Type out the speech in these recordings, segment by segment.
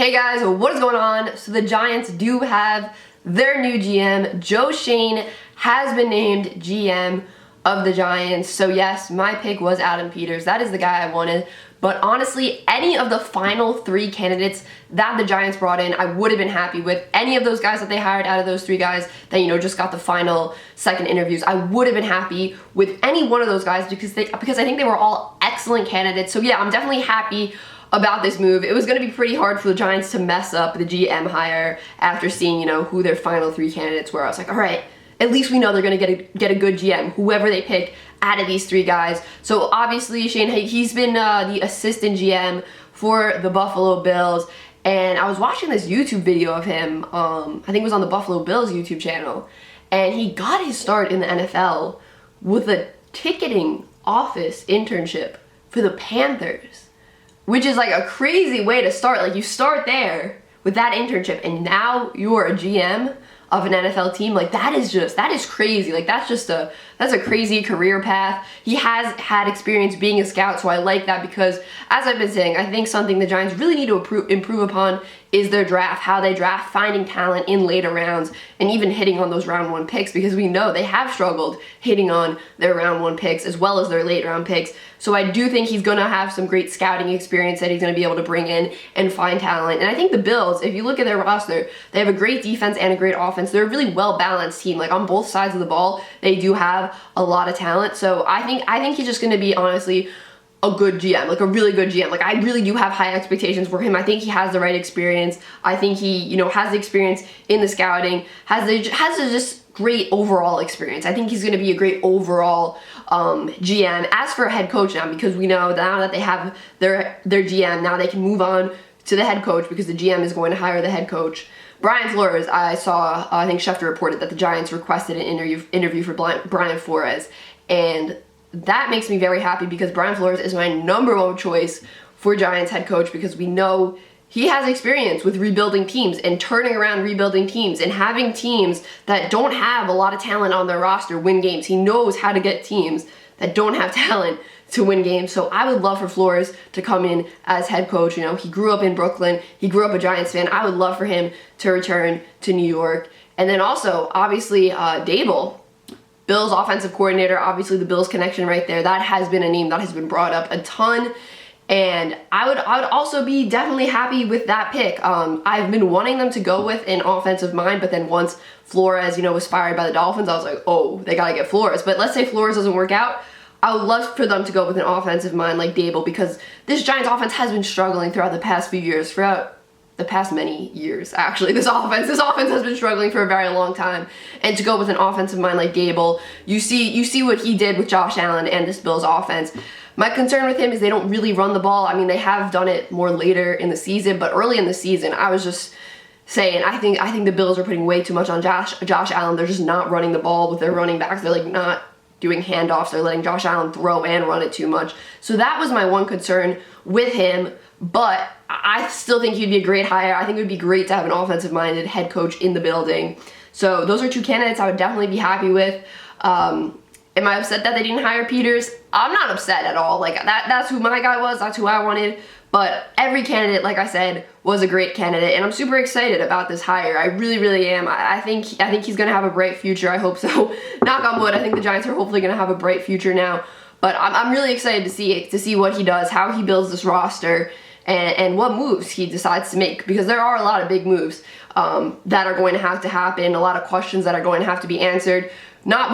Hey guys, what is going on? So the Giants do have their new GM. Schoen has been named GM of the Giants. So yes, my pick was Adam Peters. That is the guy I wanted. But honestly, any of the final three candidates that the Giants brought in, I would have been happy with. Any of those guys that they hired out of those three guys that, just got the final second interviews, I would have been happy with any one of those guys because I think they were all excellent candidates. So yeah, I'm definitely happy about this move. It was going to be pretty hard for the Giants to mess up the GM hire after seeing, who their final three candidates were. I was like, all right, at least we know they're going to get a good GM, whoever they pick out of these three guys. So obviously, Schoen, he's been the assistant GM for the Buffalo Bills, and I was watching this YouTube video of him, I think it was on the Buffalo Bills YouTube channel, and he got his start in the NFL with a ticketing office internship for the Panthers. Which is like a crazy way to start. Like, you start there with that internship and now you're a GM of an NFL team. Like, that is crazy. Like, that's a crazy career path. He has had experience being a scout, so I like that because, as I've been saying, I think something the Giants really need to improve upon is their draft, how they draft, finding talent in later rounds, and even hitting on those round one picks, because we know they have struggled hitting on their round one picks as well as their late round picks. So I do think he's going to have some great scouting experience that he's going to be able to bring in and find talent. And I think the Bills, if you look at their roster, they have a great defense and a great offense. They're a really well-balanced team. Like, on both sides of the ball, they do have a lot of talent. So I think he's just going to be, honestly, a good GM, like a really good GM. Like, I really do have high expectations for him. I think he has the right experience. I think he, has the experience in the scouting, has the just great overall experience. I think he's going to be a great overall GM. As for a head coach now, because we know now that they have their GM, now they can move on to the head coach because the GM is going to hire the head coach. Brian Flores, I saw, I think Schefter reported that the Giants requested an interview for Brian Flores, and that makes me very happy because Brian Flores is my #1 choice for Giants head coach because we know he has experience with rebuilding teams and turning around rebuilding teams and having teams that don't have a lot of talent on their roster win games. He knows how to get teams that don't have talent to win games. So I would love for Flores to come in as head coach. He grew up in Brooklyn. He grew up a Giants fan. I would love for him to return to New York. And then also, obviously, Dable, Bills offensive coordinator, obviously the Bills connection right there. That has been a name that has been brought up a ton. And I would also be definitely happy with that pick. I've been wanting them to go with an offensive mind, but then once Flores, was fired by the Dolphins, I was like, oh, they gotta get Flores. But let's say Flores doesn't work out, I would love for them to go with an offensive mind like Dable because this Giants offense has been struggling throughout the past few years, throughout the past many years, actually. This offense has been struggling for a very long time. And to go with an offensive mind like Dable, you see what he did with Josh Allen and this Bills offense. My concern with him is they don't really run the ball. I mean, they have done it more later in the season, but early in the season, I was just saying, I think the Bills are putting way too much on Josh Allen. They're just not running the ball with their running backs. They're like not doing handoffs. They're letting Josh Allen throw and run it too much. So that was my one concern with him, but I still think he'd be a great hire. I think it would be great to have an offensive-minded head coach in the building. So those are two candidates I would definitely be happy with. Am I upset that they didn't hire Peters? I'm not upset at all. Like, that's who my guy was. That's who I wanted. But every candidate, like I said, was a great candidate, and I'm super excited about this hire. I really, really am. I think he's going to have a bright future. I hope so. Knock on wood. I think the Giants are hopefully going to have a bright future now. But I'm really excited to see what he does, how he builds this roster, and what moves he decides to make, because there are a lot of big moves that are going to have to happen, a lot of questions that are going to have to be answered. Not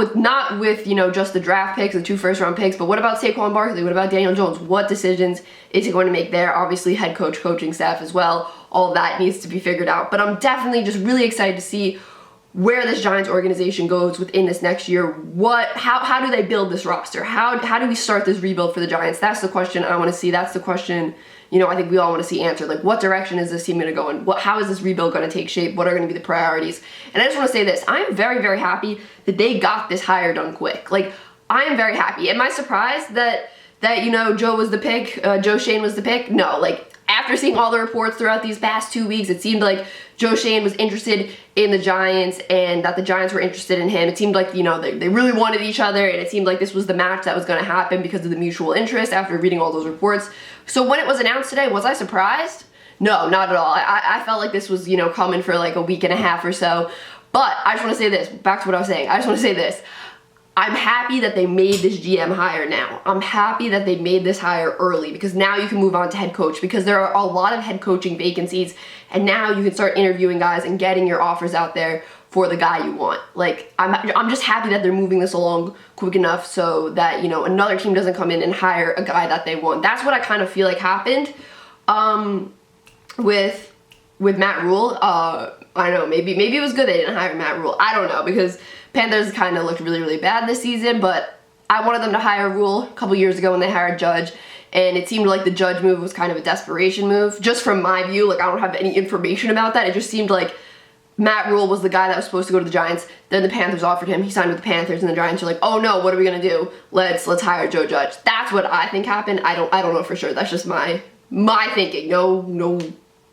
with just the draft picks, the 2 first-round picks, but what about Saquon Barkley? What about Daniel Jones? What decisions is he going to make there? Obviously, head coach, coaching staff as well. All of that needs to be figured out. But I'm definitely just really excited to see where this Giants organization goes within this next year. How do they build this roster? How do we start this rebuild for the Giants? That's the question I want to see. That's the question, I think we all want to see answered. Like, what direction is this team going to go in? How is this rebuild going to take shape? What are going to be the priorities? And I just want to say this. I am very, very happy that they got this hire done quick. Like, I am very happy. Am I surprised that Joe was the pick, Schoen was the pick? No, like, after seeing all the reports throughout these past 2 weeks, it seemed like Schoen was interested in the Giants and that the Giants were interested in him. It seemed like, they really wanted each other, and it seemed like this was the match that was going to happen because of the mutual interest after reading all those reports. So when it was announced today, was I surprised? No, not at all. I felt like this was, you know, coming for like a week and a half or so. But I just want to say this, back to what I was saying. I just want to say this. I'm happy that they made this GM hire now. I'm happy that they made this hire early because now you can move on to head coach because there are a lot of head coaching vacancies and now you can start interviewing guys and getting your offers out there for the guy you want. Like, I'm just happy that they're moving this along quick enough so that, you know, another team doesn't come in and hire a guy that they want. That's what I kind of feel like happened with Matt Rule. I don't know, maybe it was good they didn't hire Matt Rule. I don't know, because Panthers kind of looked really, really bad this season, but I wanted them to hire Rule a couple years ago when they hired Judge, and it seemed like the Judge move was kind of a desperation move. Just from my view, like, I don't have any information about that. It just seemed like Matt Rule was the guy that was supposed to go to the Giants. Then the Panthers offered him. He signed with the Panthers, and the Giants are like, "Oh no, what are we gonna do? Let's hire Joe Judge." That's what I think happened. I don't know for sure. That's just my thinking. No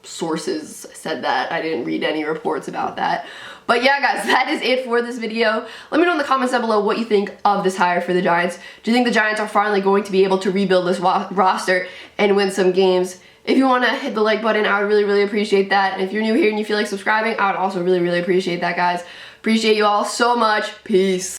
sources said that. I didn't read any reports about that. But yeah, guys, that is it for this video. Let me know in the comments down below what you think of this hire for the Giants. Do you think the Giants are finally going to be able to rebuild this roster and win some games? If you want to hit the like button, I would really, really appreciate that. And if you're new here and you feel like subscribing, I would also really, really appreciate that, guys. Appreciate you all so much. Peace.